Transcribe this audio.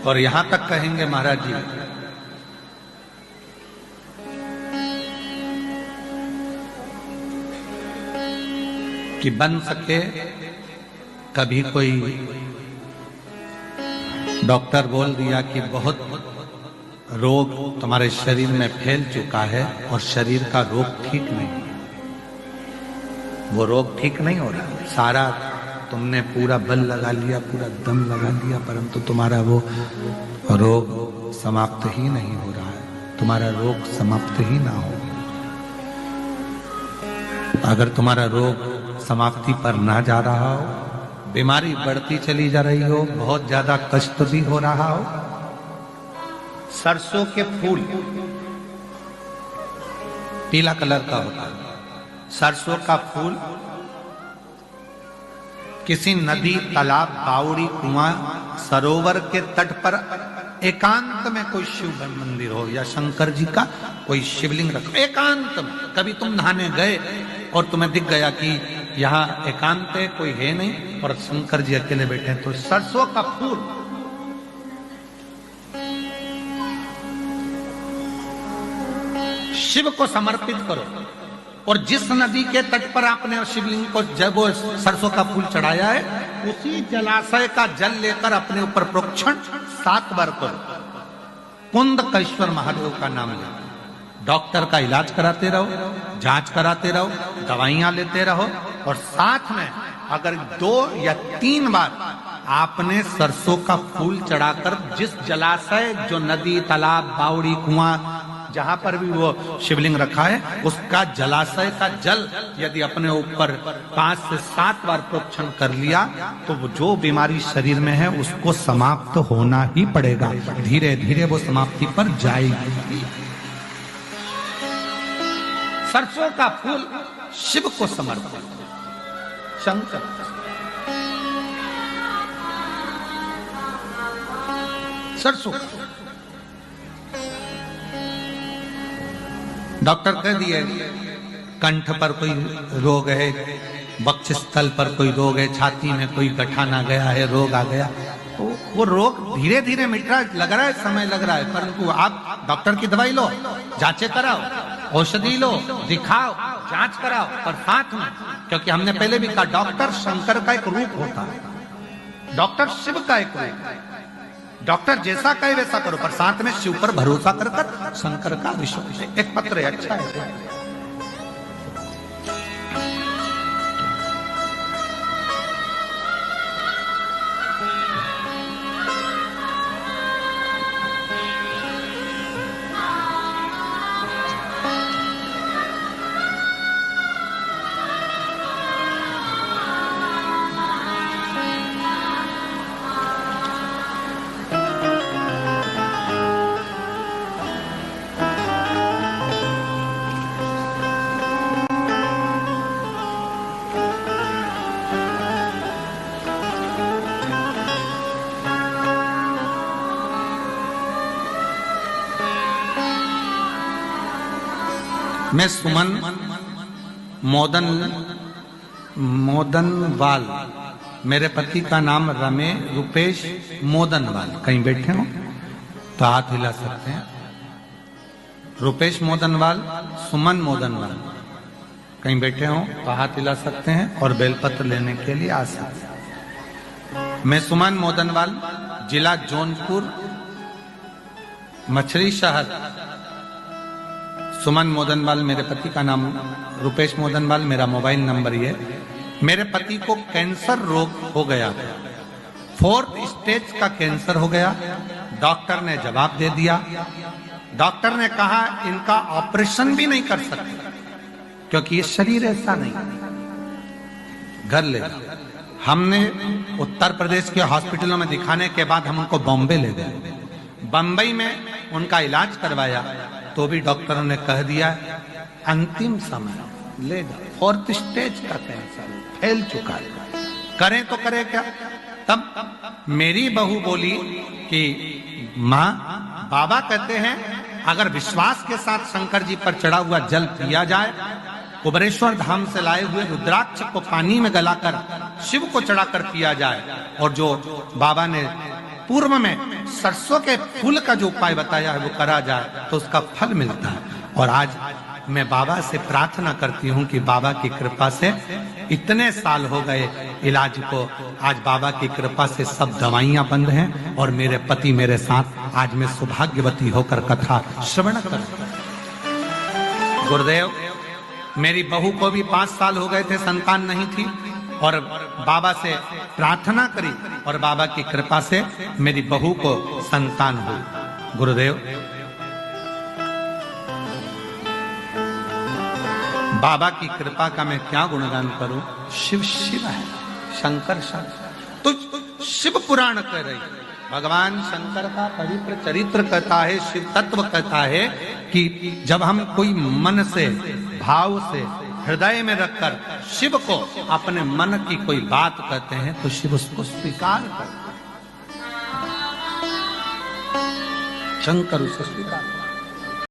और यहां तक कहेंगे महाराज जी कि बन सके कभी कोई डॉक्टर बोल दिया कि बहुत रोग तुम्हारे शरीर में फैल चुका है और शरीर का रोग ठीक नहीं, वो रोग ठीक नहीं हो रहा, सारा तुमने पूरा बल लगा लिया, पूरा दम लगा लिया, परंतु तुम्हारा वो रोग समाप्त ही नहीं हो रहा है, तुम्हारा रोग समाप्त ही ना हो। अगर तुम्हारा रोग समाप्ति पर ना जा रहा हो, बीमारी बढ़ती चली जा रही हो, बहुत ज्यादा कष्ट भी हो रहा हो, सरसों के फूल पीला कलर का होता है, सरसों का फूल किसी नदी, तालाब, बावड़ी, कुआं, सरोवर के तट पर एकांत में कोई शिव मंदिर हो या शंकर जी का कोई शिवलिंग रखो, एकांत में। कभी तुम नहाने गए और तुम्हें दिख गया कि यहाँ एकांत है, कोई है नहीं और शंकर जी अकेले बैठे हैं, तो सरसों का फूल शिव को समर्पित करो। और जिस नदी के तट पर आपने शिवलिंग को जब वो सरसों का फूल चढ़ाया है, उसी जलाशय का जल लेकर अपने ऊपर प्रोक्षण 7 बार करो। कुंदकेश्वर महादेव का नाम लो, डॉक्टर का इलाज कराते रहो, जांच कराते रहो, दवाइयां लेते रहो, और साथ में अगर 2 या 3 बार आपने सरसों का फूल चढ़ाकर जिस जलाशय, जो नदी, तालाब, बावड़ी, कुआं, जहां पर भी वो शिवलिंग रखा है, उसका जलाशय का जल यदि अपने ऊपर 5 से 7 बार प्रोक्षण कर लिया, तो वो जो बीमारी शरीर में है उसको समाप्त होना ही पड़ेगा, धीरे धीरे वो समाप्ति पर जाएगी। सरसों का फूल शिव को समर्पित, शंकर। सरसों डॉक्टर कह दिए कंठ पर कोई रोग है, वक्षस्थल पर कोई रोग है, छाती में कोई गठान आ गया है, रोग आ गया, तो वो रोग धीरे धीरे मिट रहा है, लग रहा है समय लग रहा है, परंतु आप डॉक्टर की दवाई लो, जांचें कराओ, औषधि लो, दिखाओ, जांच कराओ, पर साथ में, क्योंकि हमने पहले भी कहा डॉक्टर शंकर का एक रूप होता है, डॉक्टर शिव का एक रूप है। डॉक्टर जैसा कहे वैसा करो, पर साथ में शिव पर भरोसा कर शंकर का विश्वास। एक पत्र है, अच्छा है। मैं सुमन मोदनवाल, मेरे पति का नाम रुपेश मोदनवाल, कहीं बैठे हो तो हाथ हिला सकते हैं। रुपेश मोदनवाल, सुमन मोदनवाल, कहीं बैठे हो तो हाथ हिला सकते हैं और बेलपत्र लेने के लिए आ सकते हैं। मैं सुमन मोदनवाल, जिला जौनपुर, मछली शहर। सुमन मोदनवाल मेरे पति का नाम, रुपेश मोदनवाल मेरा मोबाइल नंबर ये। मेरे पति को कैंसर रोग हो गया, 4th स्टेज का कैंसर हो गया। डॉक्टर ने जवाब दे दिया, डॉक्टर ने कहा इनका ऑपरेशन भी नहीं कर सकते क्योंकि ये शरीर ऐसा नहीं, घर ले। हमने उत्तर प्रदेश के हॉस्पिटलों में दिखाने के बाद हम उनको बॉम्बे ले गए। बंबई में उनका इलाज करवाया तो भी डॉक्टरों ने कह दिया अंतिम समय, ले जाओ, 4th स्टेज का कैंसर फैल चुका है, करें तो करें क्या। तब मेरी बहू बोली कि माँ, बाबा कहते हैं अगर विश्वास के साथ शंकर जी पर चढ़ा हुआ जल पिया जाए, कुबरेश्वर धाम से लाए हुए रुद्राक्ष को पानी में गलाकर शिव को चढ़ाकर पिया जाए, और जो बाबा ने पूर्व में सरसों के फूल का जो उपाय बताया है वो करा जाए तो उसका फल मिलता है। और आज मैं बाबा से प्रार्थना करती हूँ कि बाबा की कृपा से इतने साल हो गए इलाज को, आज बाबा की कृपा से सब दवाइयां बंद हैं और मेरे पति मेरे साथ आज मैं सौभाग्यवती होकर कथा श्रवण कर। गुरुदेव, मेरी बहू को भी 5 साल हो गए थे, संतान नहीं थी, और बाबा से प्रार्थना करी और बाबा की कृपा से मेरी बहू को संतान हुई। गुरुदेव, बाबा की कृपा का मैं क्या गुणगान करूं। शिव शिव है, शंकर शंकर। तो शिव पुराण कह रही, भगवान शंकर का पवित्र चरित्र कहता है, शिव तत्व कहता है कि जब हम कोई मन से, भाव से, हृदय में रखकर शिव को अपने मन की कोई बात कहते हैं तो शिव उसको स्वीकार करते हैं, शंकर उसे स्वीकार करते हैं।